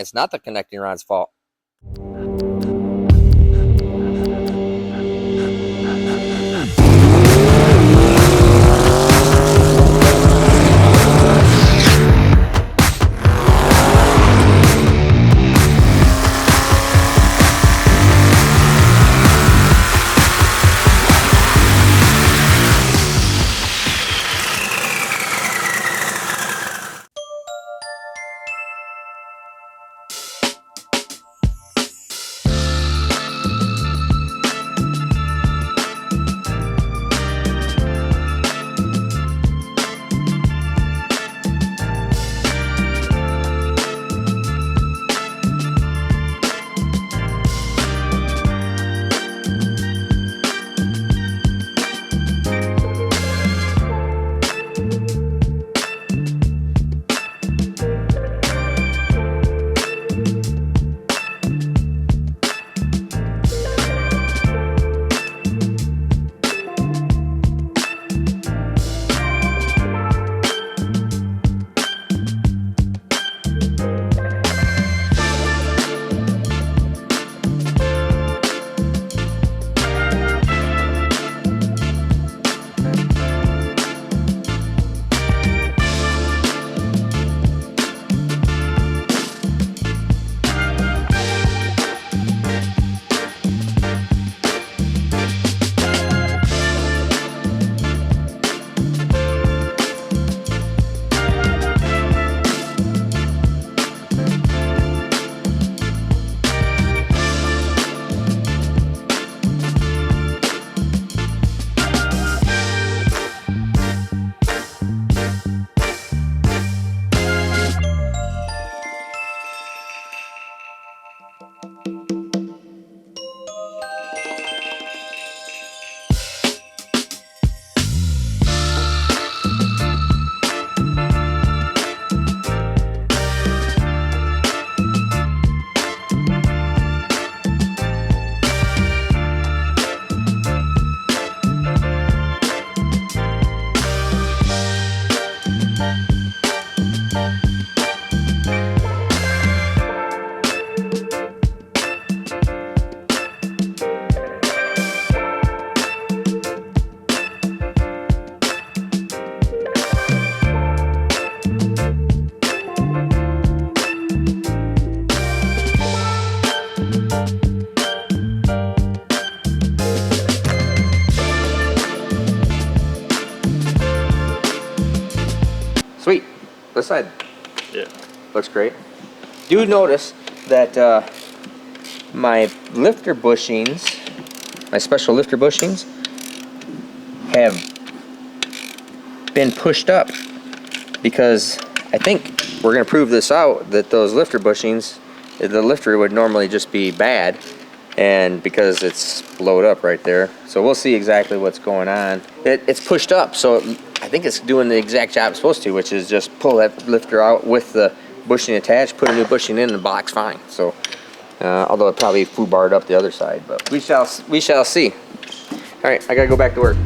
it's not the connecting rod's fault. Sweet. This side. Yeah. Looks great. Do notice that my lifter bushings, my special lifter bushings, have been pushed up because I think we're going to prove this out, that those lifter bushings, the lifter would normally just be bad, and because it's blowed up right there. So we'll see exactly what's going on. It's pushed up, so I think it's doing the exact job it's supposed to, which is just pull that lifter out with the bushing attached, put a new bushing in, and the box fine. So, although it probably foobarred up the other side, but we shall see. All right, I gotta go back to work.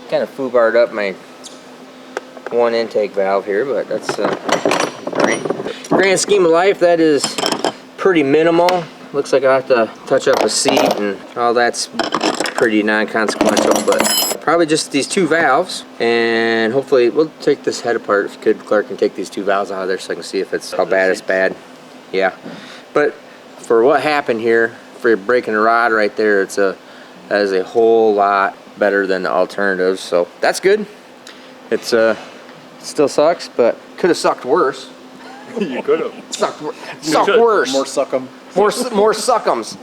Kind of foobarred up my one intake valve here, but that's alright. Grand scheme of life, that is pretty minimal. Looks like I have to touch up a seat, and all that's pretty non-consequential, but probably just these two valves, and hopefully we'll take this head apart. If you could, Clark, can take these two valves out of there so I can see if it's how bad it's bad. Yeah, but for what happened here, for breaking a rod right there, that is a whole lot better than the alternatives. So that's good. It's still sucks, but could have sucked worse. You could have. Sucked worse. More suck'em. More suck'ems.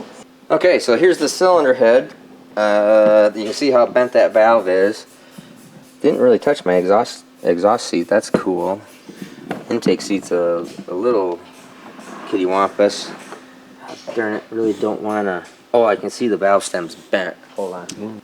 Okay, so here's the cylinder head. You can see how bent that valve is. Didn't really touch my exhaust seat. That's cool. Intake seat's a little kittywampus. Darn it, really don't wanna. Oh, I can see the valve stem's bent. Hold on.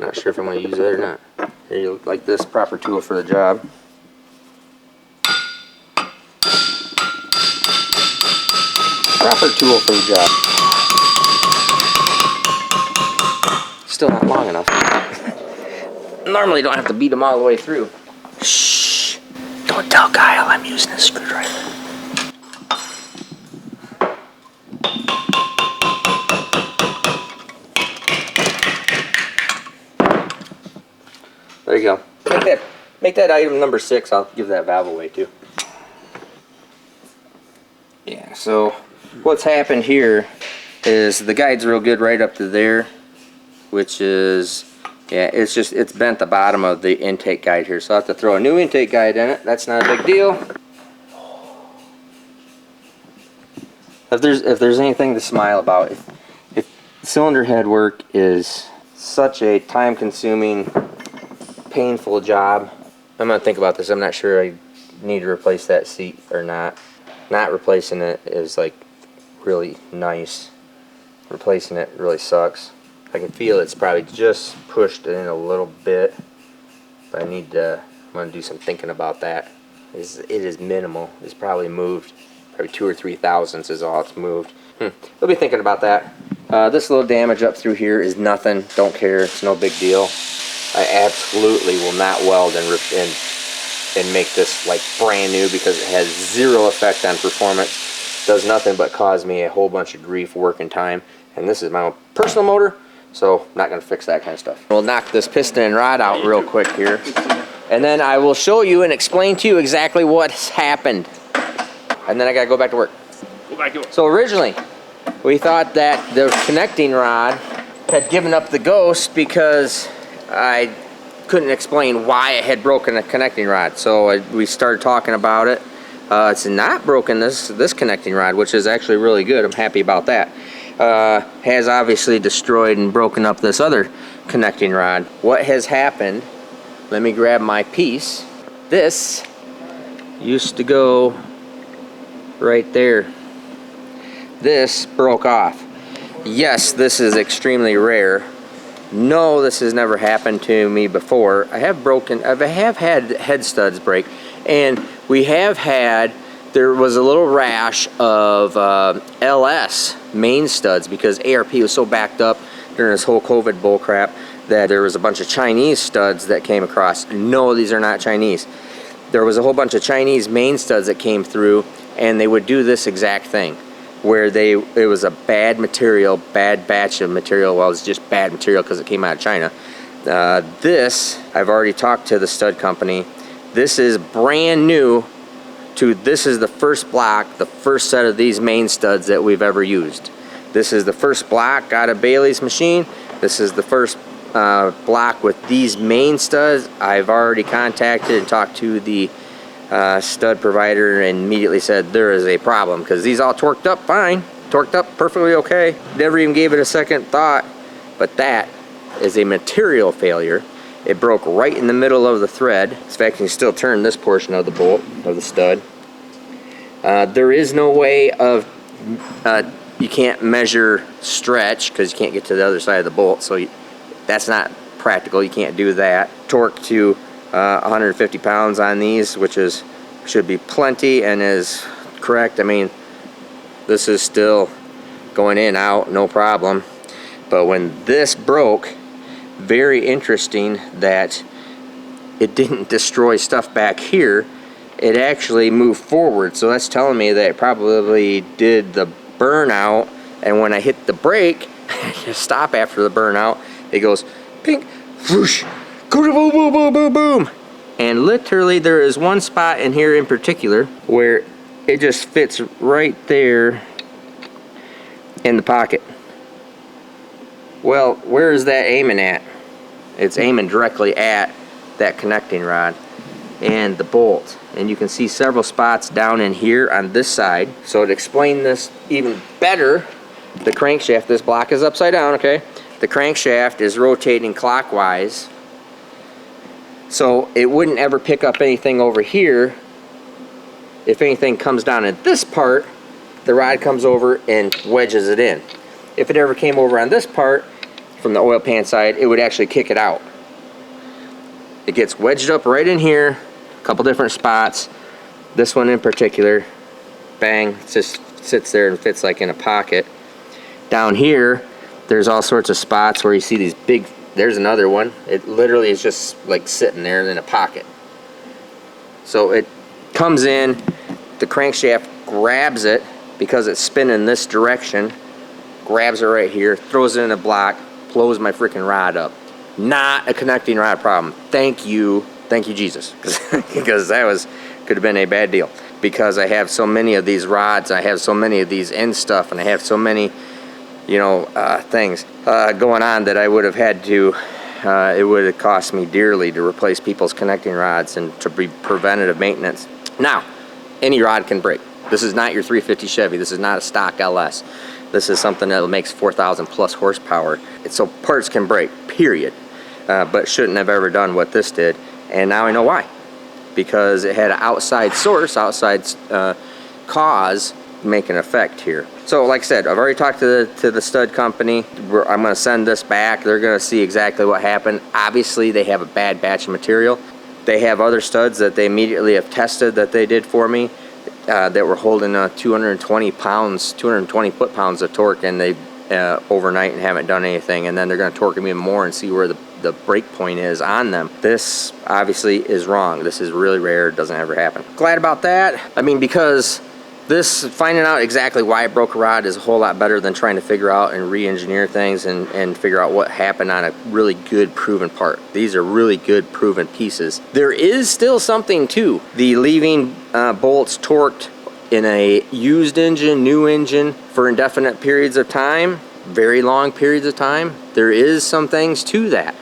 Not sure if I'm going to use it or not. Here you look like this, proper tool for the job. Proper tool for the job. Still not long enough. Normally don't have to beat them all the way through. Shh! Don't tell Kyle I'm using a screwdriver. There you go. Make that item number 6. I'll give that valve away too. Yeah, so what's happened here is the guide's real good right up to there, which is, yeah, it's bent the bottom of the intake guide here. So I have to throw a new intake guide in it. That's not a big deal. If there's anything to smile about, if cylinder head work is such a time-consuming, painful job. I'm gonna think about this. I'm not sure I need to replace that seat or not. Not replacing it is like really nice. Replacing it really sucks. I can feel it's probably just pushed in a little bit, but I'm gonna do some thinking about that. It is minimal. It's probably moved probably 2 or 3 thousandths is all it's moved. I'll be thinking about that. This little damage up through here is nothing. Don't care. It's no big deal. I absolutely will not weld and make this like brand new because it has zero effect on performance. Does nothing but cause me a whole bunch of grief, work, and time. And this is my own personal motor, so I'm not going to fix that kind of stuff. We'll knock this piston and rod out real quick here, and then I will show you and explain to you exactly what's happened. And then I got to go back to work. Go back to work. So originally, we thought that the connecting rod had given up the ghost because I couldn't explain why it had broken a connecting rod. So we started talking about it. It's not broken this connecting rod, which is actually really good. I'm happy about that. Has obviously destroyed and broken up this other connecting rod. What has happened, let me grab my piece. This used to go right there. This broke off. Yes, this is extremely rare. No, this has never happened to me before. I have had head studs break, and there was a little rash of LS main studs because ARP was so backed up during this whole COVID bull crap that there was a bunch of Chinese studs that came across. No, these are not Chinese. There was a whole bunch of Chinese main studs that came through, and they would do this exact thing, where it was a bad material, bad batch of material. Well, it's just bad material because it came out of China. This, I've already talked to the stud company. This is brand new this is the first block, the first set of these main studs that we've ever used. This is the first block out of Bailey's machine. This is the first block with these main studs. I've already contacted and talked to the stud provider and immediately said there is a problem because these all torqued up fine, torqued up perfectly okay. Never even gave it a second thought, but that is a material failure. It broke right in the middle of the thread. In fact, you can still turn this portion of the bolt, of the stud. There is no way of, you can't measure stretch because you can't get to the other side of the bolt, so that's not practical. You can't do that. Torque to 150 pounds on these, which should be plenty and is correct. I mean, this is still going in, out, no problem. But when this broke, very interesting that it didn't destroy stuff back here. It actually moved forward, so that's telling me that it probably did the burnout, and when I hit the brake to stop after the burnout, it goes pink, whoosh, boom, boom, boom, boom, boom. And literally there is one spot in here in particular where it just fits right there in the pocket. Well, where is that aiming at? It's aiming directly at that connecting rod and the bolt. And you can see several spots down in here on this side. So to explain this even better, the crankshaft, this block is upside down, okay? The crankshaft is rotating clockwise. So it wouldn't ever pick up anything over here. If anything comes down at this part, the rod comes over and wedges it in. If it ever came over on this part, from the oil pan side, it would actually kick it out. It gets wedged up right in here, a couple different spots. This one in particular, bang, it just sits there and fits like in a pocket. Down here, there's all sorts of spots where you see these big, there's another one. It literally is just like sitting there in a pocket. So it comes in, the crankshaft grabs it because it's spinning this direction, grabs it right here, throws it in a block, blows my freaking rod up. Not a connecting rod problem. Thank you Jesus, because that could have been a bad deal. Because I have so many of these rods, I have so many of these end stuff, and I have so many, you know, things going on that I would have had to. It would have cost me dearly to replace people's connecting rods and to be preventative maintenance. Now, any rod can break. This is not your 350 Chevy. This is not a stock LS. This is something that makes 4,000 plus horsepower. So parts can break, period. But shouldn't have ever done what this did. And now I know why. Because it had an outside source, outside cause make an effect here. So like I said, I've already talked to the stud company. I'm going to send this back. They're going to see exactly what happened. Obviously, they have a bad batch of material. They have other studs that they immediately have tested that they did for me. That were holding 220 foot-pounds of torque, and they overnight and haven't done anything, and then they're going to torque them even more and see where the break point is on them. This obviously is wrong. This is really rare. It doesn't ever happen. Glad about that. I mean, because this, finding out exactly why it broke a rod is a whole lot better than trying to figure out and re-engineer things and figure out what happened on a really good proven part. These are really good proven pieces. There is still something to the leaving bolts torqued in a used engine, new engine for indefinite periods of time, very long periods of time. There is some things to that.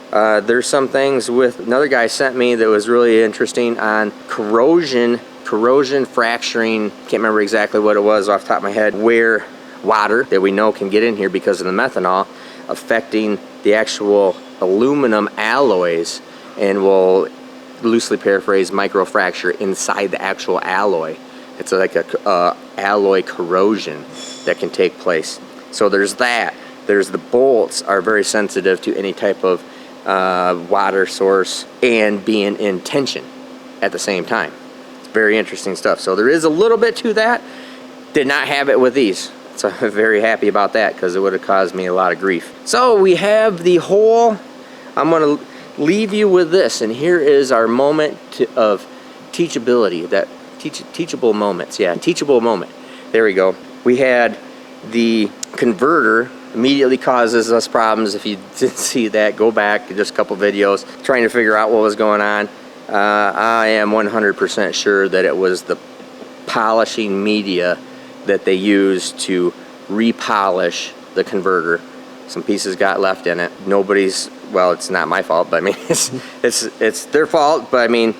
There's some things with another guy sent me that was really interesting on corrosion fracturing, can't remember exactly what it was off the top of my head, where water that we know can get in here because of the methanol affecting the actual aluminum alloys and will, loosely paraphrase, microfracture inside the actual alloy. It's like a alloy corrosion that can take place. So there's that. There's the bolts are very sensitive to any type of water source and being in tension at the same time. Very interesting stuff. So there is a little bit to that. Did not have it with these. So I'm very happy about that because it would have caused me a lot of grief. So we have the whole, I'm going to leave you with this, and here is our moment of teachability, that teachable moments. Yeah, teachable moment. There we go. We had the converter immediately causes us problems. If you didn't see that, go back just a couple videos trying to figure out what was going on. I am 100% sure that it was the polishing media that they used to repolish the converter. Some pieces got left in it. Nobody's, well, it's not my fault, but I mean, it's their fault, but I mean,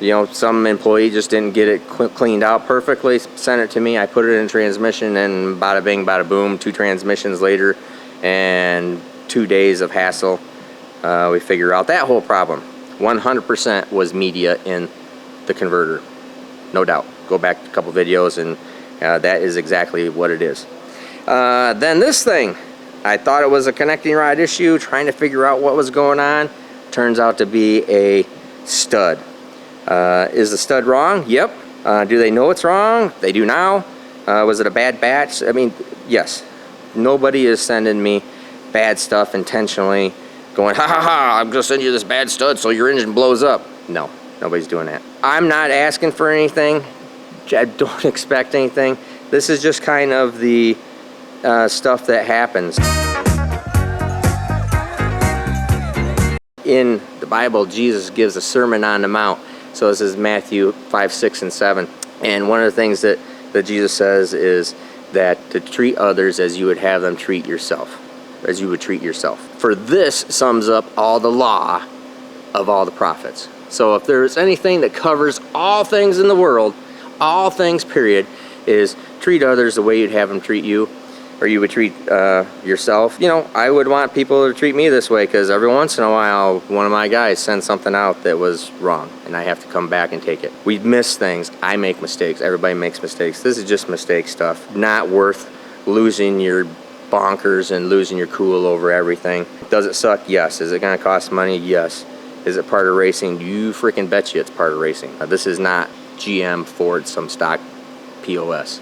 you know, some employee just didn't get it cleaned out perfectly, sent it to me, I put it in transmission, and bada bing, bada boom, 2 transmissions later, and 2 days of hassle, we figure out that whole problem. 100% was media in the converter, no doubt. Go back a couple videos and that is exactly what it is. Then this thing, I thought it was a connecting rod issue, trying to figure out what was going on. Turns out to be a stud. Is the stud wrong? Yep. Do they know it's wrong? They do now. Was it a bad batch? I mean, yes. Nobody is sending me bad stuff intentionally, going, ha ha ha, I'm gonna send you this bad stud so your engine blows up. No, nobody's doing that. I'm not asking for anything. I don't expect anything. This is just kind of the stuff that happens. In the Bible, Jesus gives a Sermon on the Mount. So this is Matthew 5, 6, and 7. And one of the things that Jesus says is that to treat others as you would have them treat yourself, as you would treat yourself. For this sums up all the law of all the prophets. So if there's anything that covers all things in the world, all things period, is treat others the way you'd have them treat you, or you would treat yourself. You know, I would want people to treat me this way because every once in a while one of my guys sends something out that was wrong and I have to come back and take it. We miss things. I make mistakes. Everybody makes mistakes. This is just mistake stuff. Not worth losing your bonkers and losing your cool over everything. Does it suck? Yes. Is it going to cost money? Yes. Is it part of racing? You freaking bet you it's part of racing. This is not GM, Ford, some stock POS.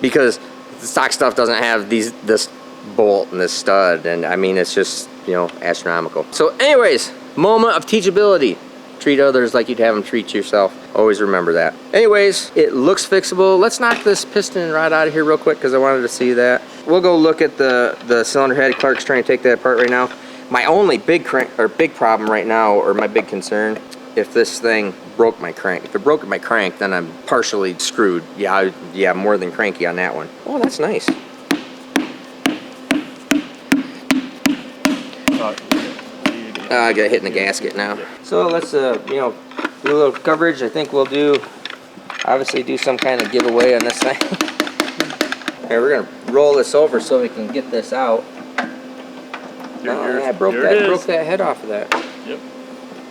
Because the stock stuff doesn't have this bolt and this stud, and I mean, it's just, you know, astronomical. So anyways, moment of teachability. Treat others like you'd have them treat yourself. Always remember that. Anyways, it looks fixable. Let's knock this piston rod out of here real quick because I wanted to see that. We'll go look at the cylinder head. Clark's trying to take that apart right now. My only big problem right now, or my big concern, if this thing broke my crank. If it broke my crank, then I'm partially screwed. Yeah, more than cranky on that one. Oh, that's nice. I got hit in the gasket now. So let's, you know, do a little coverage. I think we'll obviously do some kind of giveaway on this thing. Okay, we're gonna roll this over so we can get this out. I broke that head off of that. Yep.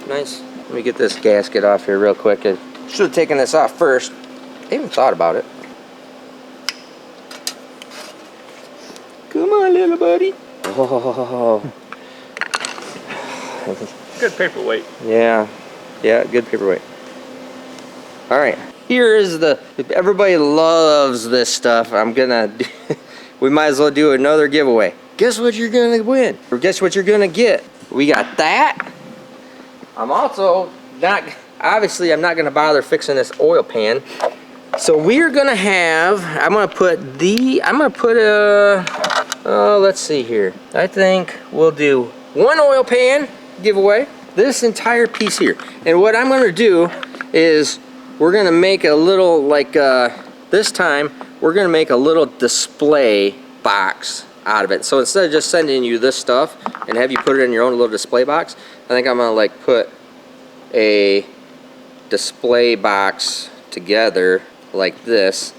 Nice. Let me get this gasket off here real quick. I should have taken this off first. I even thought about it. Come on, little buddy. Oh. Good paperweight. Yeah, good paperweight. All right, here is everybody loves this stuff. We might as well do another giveaway. Guess what you're gonna win? Or guess what you're gonna get? We got that. I'm also obviously I'm not gonna bother fixing this oil pan. So we're gonna let's see here. I think we'll do one oil pan giveaway, this entire piece here. And what I'm gonna do is we're gonna make a little, this time, we're gonna make a little display box out of it. So instead of just sending you this stuff and have you put it in your own little display box, I think I'm gonna put a display box together like this.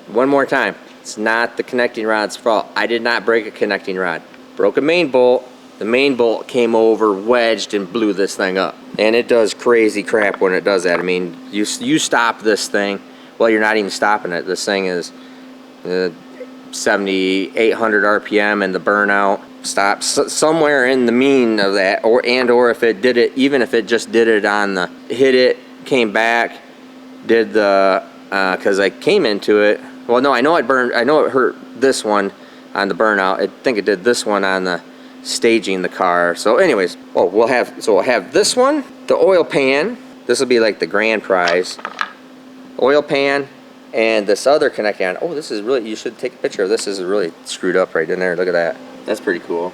One more time, it's not the connecting rod's fault. I did not break a connecting rod. Broke a main bolt. The main bolt came over, wedged, and blew this thing up. And it does crazy crap when it does that. I mean, you stop this thing, well, you're not even stopping it. This thing is 7,800 RPM, and the burnout stops somewhere in the mean of that, or if it did it, even if it just did it on the, hit it, came back, did the, because I came into it, well, no, I know it burned, I know it hurt this one on the burnout. I think it did this one on the staging the car. So anyways, we'll have this one, the oil pan. This will be like the grand prize. Oil pan, and this other connecting on. Oh, this is really, you should take a picture of this. This is really screwed up right in there. Look at that. That's pretty cool.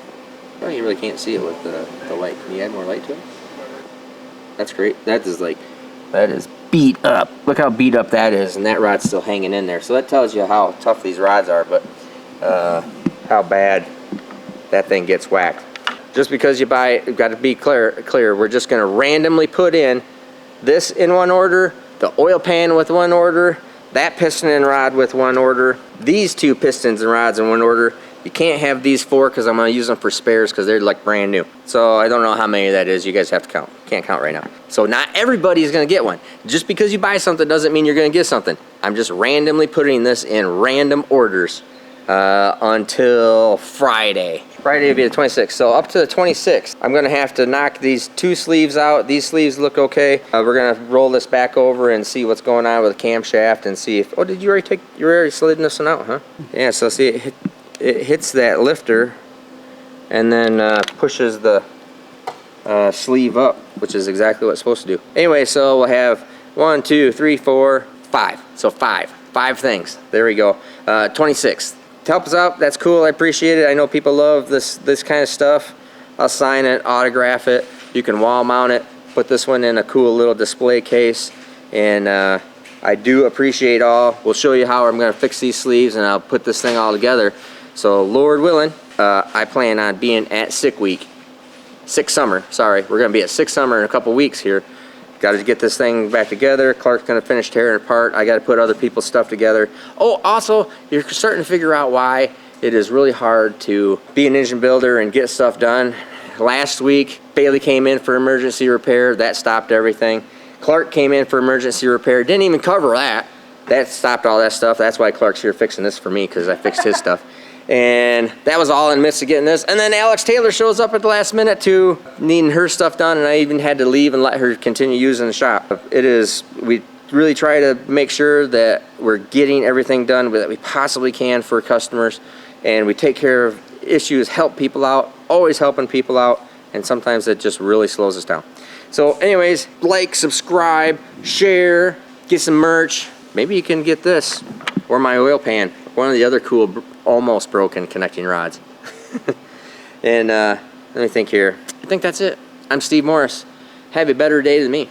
Oh, you really can't see it with the light. Can you add more light to it? That's great. That is beat up. Look how beat up that is, and that rod's still hanging in there. So that tells you how tough these rods are, but how bad that thing gets whacked. Just because you buy it, you've got to be clear, we're just going to randomly put in this in one order, the oil pan with one order, that piston and rod with one order, these two pistons and rods in one order. You can't have these four because I'm going to use them for spares because they're like brand new. So I don't know how many that is. You guys have to count. Can't count right now. So not everybody is going to get one. Just because you buy something doesn't mean you're going to get something. I'm just randomly putting this in random orders until Friday. Friday will be the 26th. So up to the 26th, I'm going to have to knock these two sleeves out. These sleeves look okay. We're going to roll this back over and see what's going on with the camshaft and see if, oh, did you already slid this one out, huh? Yeah, so see, it hits that lifter and then pushes the sleeve up, which is exactly what it's supposed to do. Anyway, so we'll have 1, 2, 3, 4, 5. So 5 things. There we go. 26. To help us out, that's cool. I appreciate it. I know people love this kind of stuff. I'll sign it, autograph it. You can wall mount it. Put this one in a cool little display case. And I do appreciate all. We'll show you how I'm going to fix these sleeves, and I'll put this thing all together. So Lord willing, I plan on being at Sick Summer. Sorry, we're going to be at Sick Summer in a couple weeks here. Got to get this thing back together. Clark's going to finish tearing it apart. I got to put other people's stuff together. Oh, also, you're starting to figure out why it is really hard to be an engine builder and get stuff done. Last week, Bailey came in for emergency repair. That stopped everything. Clark came in for emergency repair. Didn't even cover that. That stopped all that stuff. That's why Clark's here fixing this for me, because I fixed his stuff. And that was all in the midst of getting this. And then Alex Taylor shows up at the last minute too, needing her stuff done, and I even had to leave and let her continue using the shop. We really try to make sure that we're getting everything done that we possibly can for customers, and we take care of issues, help people out, always helping people out, and sometimes it just really slows us down. So anyways, like, subscribe, share, get some merch. Maybe you can get this, or my oil pan, one of the other cool, almost broken connecting rods. And let me think here. I think that's it. I'm Steve Morris. Have a better day than me.